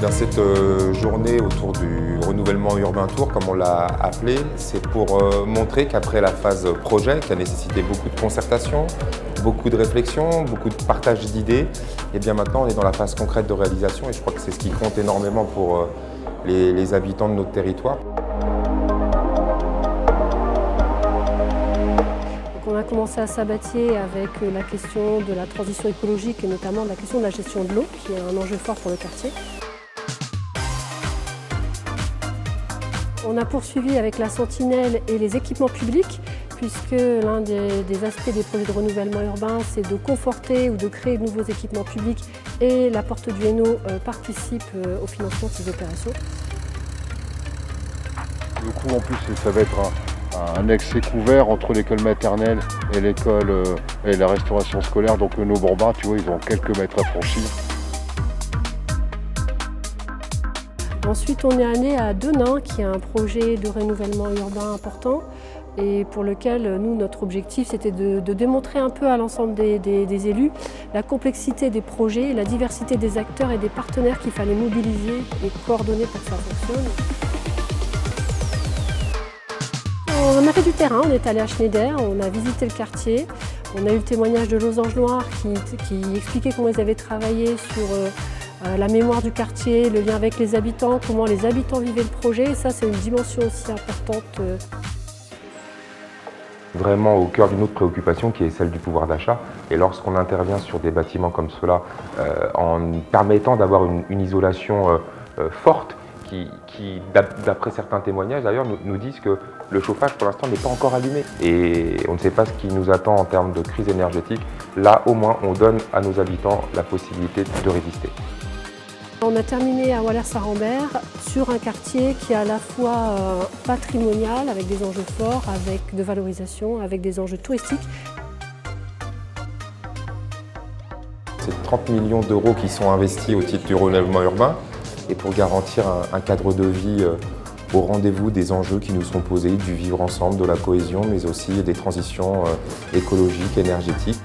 Cette journée autour du renouvellement urbain Tours, comme on l'a appelé, c'est pour montrer qu'après la phase projet, qui a nécessité beaucoup de concertation, beaucoup de réflexion, beaucoup de partage d'idées, et bien maintenant on est dans la phase concrète de réalisation et je crois que c'est ce qui compte énormément pour les habitants de notre territoire. On a commencé à Sabatier avec la question de la transition écologique et notamment la question de la gestion de l'eau, qui est un enjeu fort pour le quartier. On a poursuivi avec la sentinelle et les équipements publics, puisque l'un des aspects des projets de renouvellement urbain, c'est de conforter ou de créer de nouveaux équipements publics et la Porte du Hainaut participe au financement de ces opérations. Le coup en plus, ça va être un accès couvert entre l'école maternelle et l'école et la restauration scolaire. Donc nos Bourbons, tu vois, ils ont quelques mètres à franchir. Ensuite, on est allé à Denain, qui est un projet de renouvellement urbain important et pour lequel, nous, notre objectif, c'était de démontrer un peu à l'ensemble des élus la complexité des projets, la diversité des acteurs et des partenaires qu'il fallait mobiliser et coordonner pour que ça fonctionne. On a fait du terrain, on est allé à Schneider, on a visité le quartier, on a eu le témoignage de Losange Noir qui expliquait comment ils avaient travaillé sur la mémoire du quartier, le lien avec les habitants, comment les habitants vivaient le projet. Et ça, c'est une dimension aussi importante. Vraiment au cœur d'une autre préoccupation qui est celle du pouvoir d'achat. Et lorsqu'on intervient sur des bâtiments comme cela, en permettant d'avoir une isolation forte, qui d'après certains témoignages d'ailleurs, nous disent que le chauffage pour l'instant n'est pas encore allumé. Et on ne sait pas ce qui nous attend en termes de crise énergétique. Là, au moins, on donne à nos habitants la possibilité de résister. On a terminé à Wallers-Sarambert sur un quartier qui est à la fois patrimonial, avec des enjeux forts, avec de valorisation, avec des enjeux touristiques. C'est 30 millions d'euros qui sont investis au titre du renouvellement urbain et pour garantir un cadre de vie au rendez-vous des enjeux qui nous sont posés, du vivre ensemble, de la cohésion, mais aussi des transitions écologiques, énergétiques.